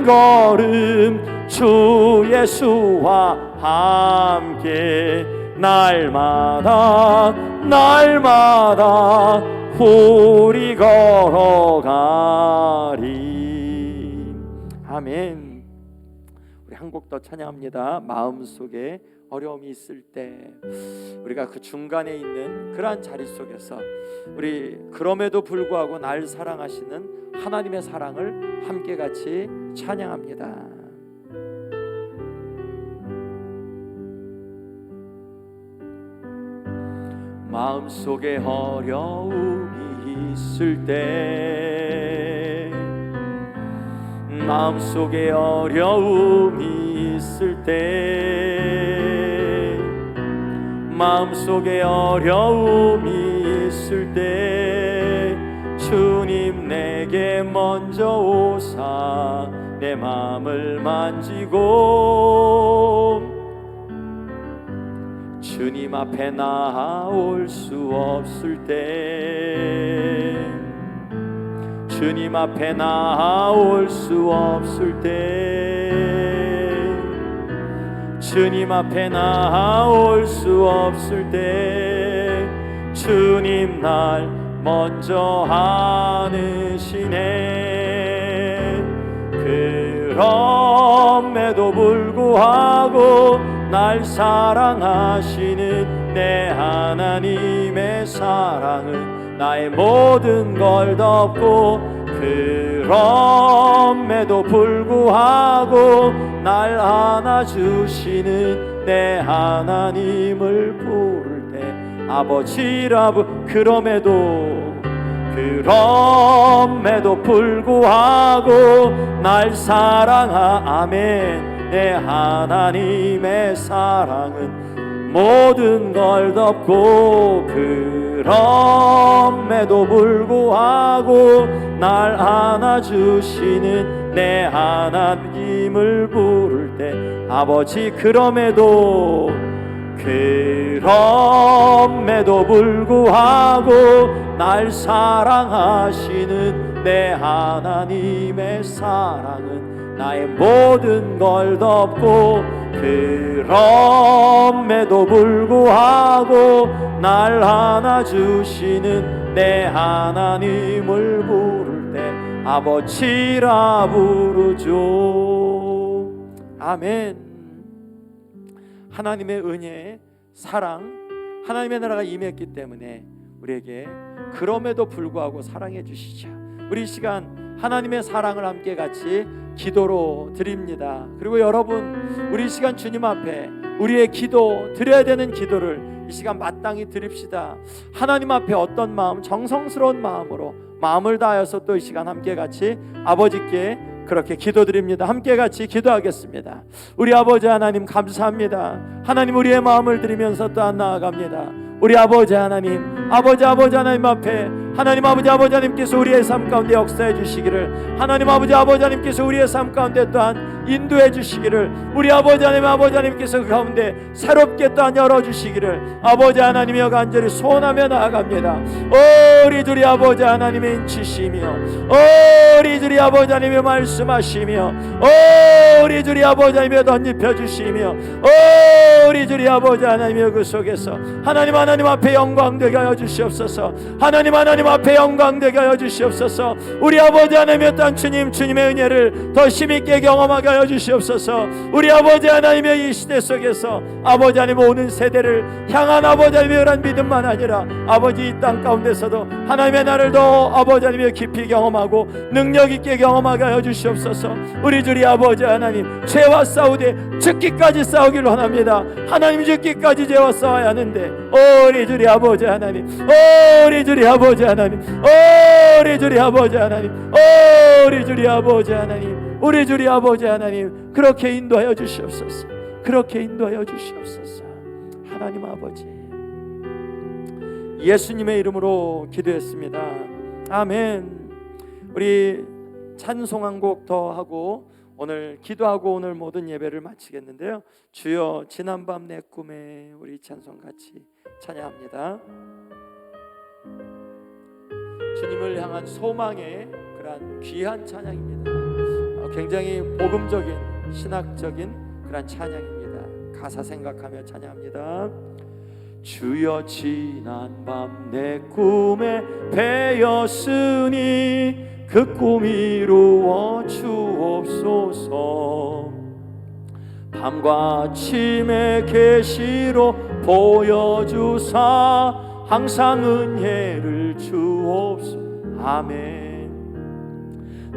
걸음 주 예수와 함께 날마다 우리 걸어가리. 아멘. 우리 한 곡 더 찬양합니다. 마음속에 어려움이 있을 때 우리가 그 중간에 있는 그러한 자리 속에서 우리 그럼에도 불구하고 날 사랑하시는 하나님의 사랑을 함께 같이 찬양합니다. 마음속에 어려움이 있을 때, 마음속에 어려움이 있을 때, 마음속에 어려움이 있을 때 주님 내게 먼저 오사 내 마음을 만지고 주님 앞에 나올 수 없을 때, 주님 앞에 나올 수 없을 때, 주님 앞에 나올 수 없을 때 주님 날 먼저 안으시네. 그럼에도 불구하고 날 사랑하시는 내 하나님의 사랑은 나의 모든 걸 덮고, 그럼에도 불구하고 날 안아주시는 내 하나님을 부를 때 아버지라고, 그럼에도 불구하고 날 아멘. 내 하나님의 사랑은 모든 걸 덮고, 그럼에도 불구하고 날 안아주시는 내 하나님을 부를 때 아버지, 그럼에도 불구하고 날 사랑하시는 내 하나님의 사랑은 나의 모든 걸 덮고, 그럼에도 불구하고 날 안아주시는 내 하나님을 부를 때 아버지라 부르죠. 아멘. 하나님의 은혜, 사랑, 하나님의 나라가 임했기 때문에 우리에게 그럼에도 불구하고 사랑해 주시죠. 우리 이 시간 하나님의 사랑을 함께 같이 기도로 드립니다. 그리고 여러분, 우리 이 시간 주님 앞에 우리의 기도, 드려야 되는 기도를 이 시간 마땅히 드립시다. 하나님 앞에 어떤 마음, 정성스러운 마음으로 마음을 다하여서 또 이 시간 함께 같이 아버지께 그렇게 기도드립니다. 함께 같이 기도하겠습니다. 우리 아버지 하나님 감사합니다. 하나님, 우리의 마음을 드리면서 또한 나아갑니다. 우리 아버지 하나님, 아버지 하나님 앞에 하나님 아버지 하나님께서 우리의 삶 가운데 역사해 주시기를, 하나님 아버지 하나님께서 우리의 삶 가운데 또한 인도해 주시기를, 우리 아버지 하나님께서 그 가운데 새롭게 또한 열어주시기를 아버지 하나님이여 간절히 소원하며 나아갑니다. 우리 주리 아버지 하나님의 인치시며, 우리 주리 아버지 하나님의 말씀하시며, 우리 주리 아버지 하나님의 덧입혀 주시며, 우리 주리 아버지 하나님의 그 속에서 하나님 앞에 영광되게 하여 주시옵소서. 하나님 앞에 영광되게 하여 주시옵소서. 우리 아버지 하나님의 땅 주님의 은혜를 더 심있게 경험하게 하여 주시옵소서. 우리 아버지 하나님의 이 시대 속에서 아버지 하나님 오는 세대를 향한 아버지 하나님의 그런 믿음만 아니라 아버지 이 땅 가운데서도 하나님의 나를 더 아버지 하나님의 깊이 경험하고 능력 있게 경험하게 하여 주시옵소서. 우리 주리 아버지 하나님, 죄와 싸우되 죽기까지 싸우기를 원합니다. 하나님, 죽기까지 죄와 싸워야 하는데 우리 주리 아버지 하나님, 우리 주리 아버지 하나님, 우리 주리 아버지 하나님, 우리 주리 아버지 하나님, 우리 주리 아버지 하나님, 그렇게 인도하여 주시옵소서. 그렇게 인도하여 주시옵소서. 하나님 아버지, 예수님의 이름으로 기도했습니다. 아멘. 우리 찬송 한 곡 더 하고 오늘 기도하고 오늘 모든 예배를 마치겠는데요. 주여 지난밤 내 꿈에, 우리 찬송 같이 찬양합니다. 주님을 향한 소망의 그런 귀한 찬양입니다. 굉장히 복음적인 신학적인 그런 찬양입니다. 가사 생각하며 찬양합니다. 주여 지난밤 내 꿈에 배었으니 그 꿈 이루어 주옵소서. 밤과 아침의 계시로 보여주사 항상 은혜를 주옵소서. 아멘.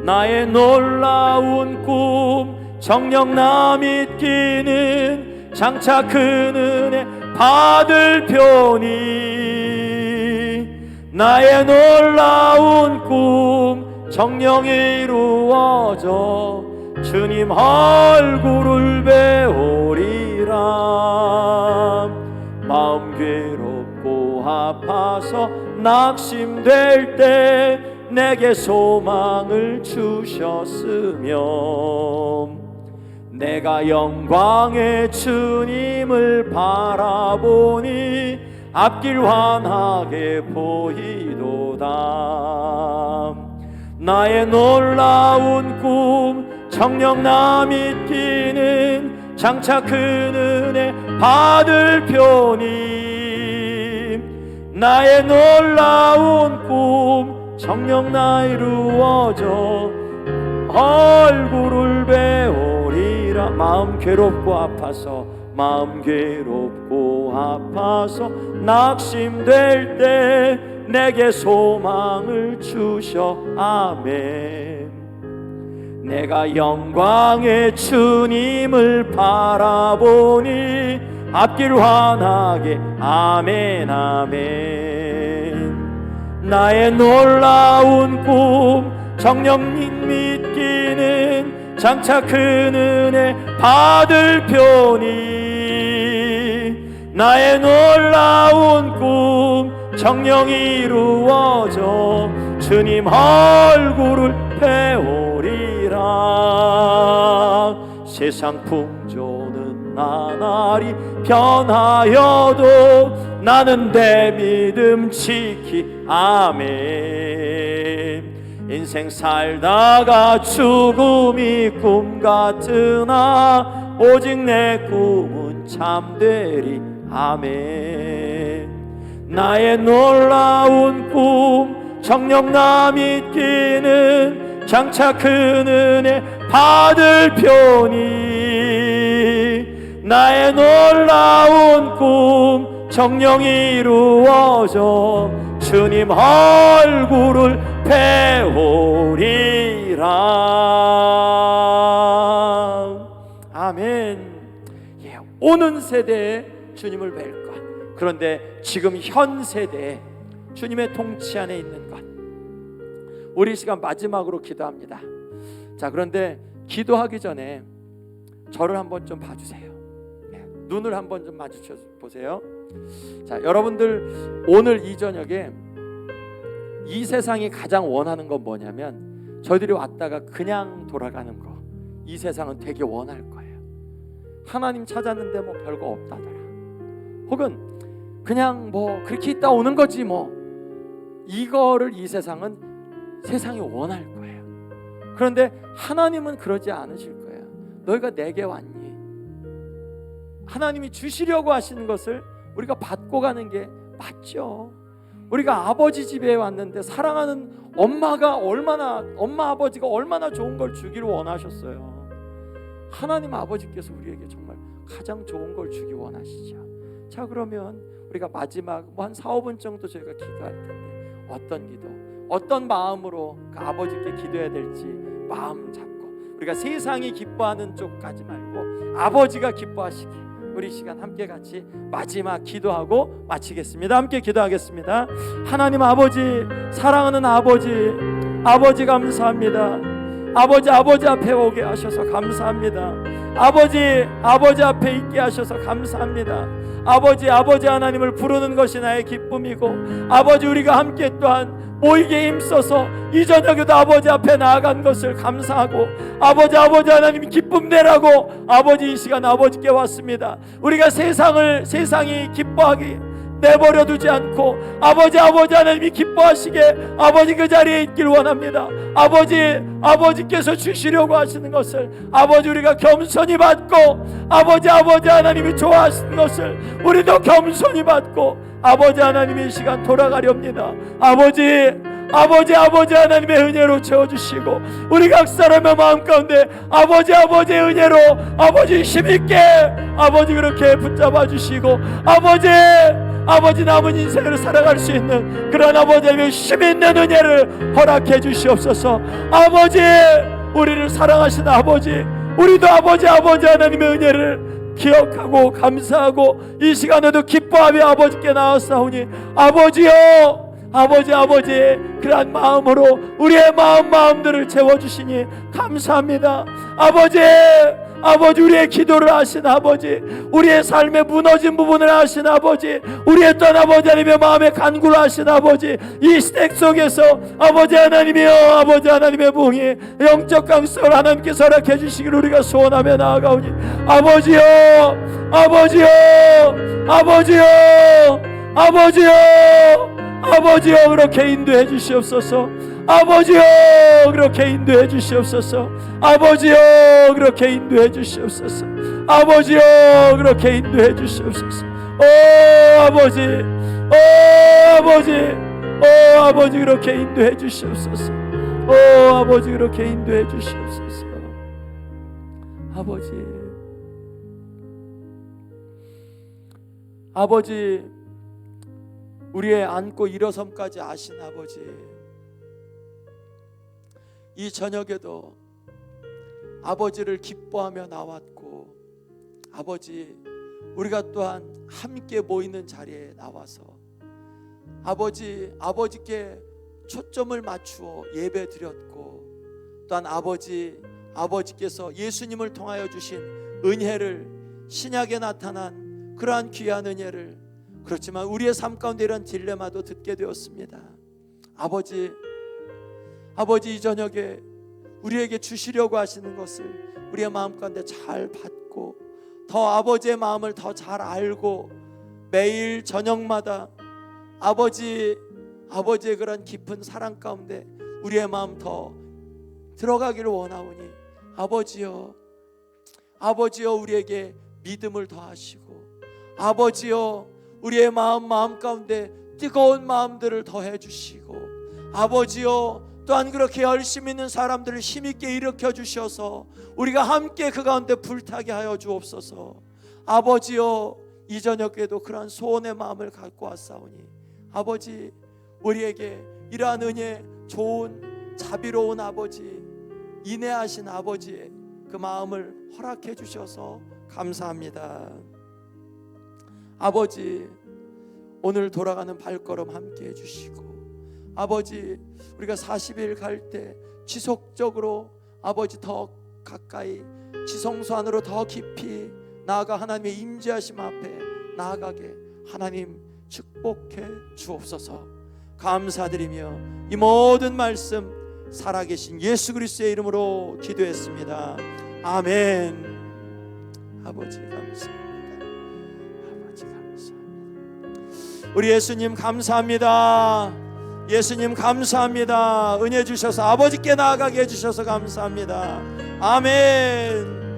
나의 놀라운 꿈 정녕 나 믿기는 장차 큰 은혜 받을 편이 나의 놀라운 꿈 정녕 이루어져 주님 얼굴을 배우리라. 마음 괴롭고 아파서 낙심될 때 내게 소망을 주셨으며 내가 영광의 주님을 바라보니 앞길 환하게 보이도다. 나의 놀라운 꿈 정녕 나 믿기는 장차 큰 은혜 받을 편이 나의 놀라운 꿈 정녕 나 이루어져 얼굴을 배우리라. 마음 괴롭고 아파서 낙심될 때 내게 소망을 주셔. 아멘. 내가 영광의 주님을 바라보니 앞길 환하게. 아멘 아멘. 나의 놀라운 꿈 정녕 믿기는 장차 큰 은혜 받을 편이 나의 놀라운 꿈 정녕 이루어져 주님 얼굴을 배우리라. 세상 풍조는 나날이 변하여도 나는 내 믿음 지키. 아멘. 인생 살다가 죽음이 꿈 같으나 오직 내 꿈은 참되리. 아멘. 나의 놀라운 꿈 정녕 나 믿기는 장차 큰 은혜 받을 편이 나의 놀라운 꿈 정녕 이루어져 주님 얼굴을 배우리라. 아멘. 예, 오는 세대에 주님을 뵐 것, 그런데 지금 현 세대에 주님의 통치 안에 있는 것, 우리 시간 마지막으로 기도합니다. 자, 그런데 기도하기 전에 저를 한번 좀 봐주세요. 네, 눈을 한번 좀 마주쳐 보세요. 자, 여러분들 오늘 이 저녁에 이 세상이 가장 원하는 건 뭐냐면 저희들이 왔다가 그냥 돌아가는 거. 이 세상은 되게 원할 거예요. 하나님 찾았는데 뭐 별거 없다더라, 혹은 그냥 뭐 그렇게 있다 오는 거지 뭐, 이거를 이 세상이 원할 거예요. 그런데 하나님은 그러지 않으실 거예요. 너희가 내게 왔니? 하나님이 주시려고 하시는 것을 우리가 받고 가는 게 맞죠. 우리가 아버지 집에 왔는데 사랑하는 엄마 아버지가 얼마나 좋은 걸 주기를 원하셨어요. 하나님 아버지께서 우리에게 정말 가장 좋은 걸 주기 원하시죠. 자, 그러면 우리가 마지막 한 4-5분 정도 저희가 기도할 텐데 어떤 기도, 어떤 마음으로 그 아버지께 기도해야 될지 마음 잡고, 우리가 세상이 기뻐하는 쪽 가지 말고 아버지가 기뻐하시기, 우리 시간 함께 같이 마지막 기도하고 마치겠습니다. 함께 기도하겠습니다. 하나님 아버지, 사랑하는 아버지 감사합니다. 아버지 앞에 오게 하셔서 감사합니다. 아버지 앞에 있게 하셔서 감사합니다. 아버지 하나님을 부르는 것이 나의 기쁨이고, 아버지 우리가 함께 또한 모이게 힘써서 이 저녁에도 아버지 앞에 나아간 것을 감사하고, 아버지 하나님이 기쁨 내라고 아버지 이 시간 아버지께 왔습니다. 우리가 세상이 기뻐하기 내버려 두지 않고 아버지 하나님이 기뻐하시게 아버지 그 자리에 있길 원합니다. 아버지께서 주시려고 하시는 것을 아버지 우리가 겸손히 받고, 아버지 하나님이 좋아하시는 것을 우리도 겸손히 받고 아버지 하나님이 이 시간 돌아가렵니다. 아버지 아버지 하나님의 은혜로 채워주시고 우리 각 사람의 마음 가운데 아버지의 은혜로 아버지 힘있게 아버지 그렇게 붙잡아 주시고 아버지 남은 인생을 살아갈 수 있는 그런 아버지의 힘있는 은혜를 허락해 주시옵소서. 아버지 우리를 사랑하시는 아버지, 우리도 아버지 하나님의 은혜를 기억하고 감사하고 이 시간에도 기뻐하며 아버지께 나왔사오니 아버지여 아버지 그러한 마음으로 우리의 마음들을 채워주시니 감사합니다. 아버지 우리의 기도를 하신 아버지, 우리의 삶의 무너진 부분을 하신 아버지, 우리의 떠난 아버지 하나님의 마음에 간구를 하신 아버지, 이 시대 속에서 아버지 하나님이여 아버지 하나님의 부흥이 영적 강성을 하나님께서 허락해 주시기를 우리가 소원하며 나아가오니 아버지여 그렇게 인도해 주시옵소서. 아버지여 그렇게 인도해 주시옵소서. 아버지여 그렇게 인도해 주시옵소서. 아버지여 그렇게 인도해 주시옵소서. 아버지 그렇게 인도해 주시옵소서. 아버지 그렇게 인도해 주시옵소서. 아버지 우리의 앉고 일어섬까지 아신 아버지, 이 저녁에도 아버지를 기뻐하며 나왔고 아버지 우리가 또한 함께 모이는 자리에 나와서 아버지께 초점을 맞추어 예배 드렸고 또한 아버지께서 예수님을 통하여 주신 은혜를, 신약에 나타난 그러한 귀한 은혜를, 그렇지만 우리의 삶 가운데 이런 딜레마도 듣게 되었습니다. 아버지 이 저녁에 우리에게 주시려고 하시는 것을 우리의 마음 가운데 잘 받고 더 아버지의 마음을 더 잘 알고 매일 저녁마다 아버지의 그런 깊은 사랑 가운데 우리의 마음 더 들어가기를 원하오니 아버지여 우리에게 믿음을 더하시고 아버지여 우리의 마음 가운데 뜨거운 마음들을 더해 주시고 아버지여 또한 그렇게 열심히 있는 사람들을 힘있게 일으켜 주셔서 우리가 함께 그 가운데 불타게 하여 주옵소서. 아버지여 이 저녁에도 그러한 소원의 마음을 갖고 왔사오니 아버지 우리에게 이러한 은혜, 좋은 자비로운 아버지, 인내하신 아버지의 그 마음을 허락해 주셔서 감사합니다. 아버지 오늘 돌아가는 발걸음 함께 해주시고 아버지 우리가 40일 갈 때 지속적으로 아버지 더 가까이 지성소 안으로 더 깊이 나아가 하나님의 임재하심 앞에 나아가게 하나님 축복해 주옵소서. 감사드리며 이 모든 말씀 살아계신 예수 그리스도의 이름으로 기도했습니다. 아멘. 아버지 감사합니다. 우리 예수님 감사합니다. 예수님 감사합니다. 은혜 주셔서 아버지께 나아가게 해주셔서 감사합니다. 아멘.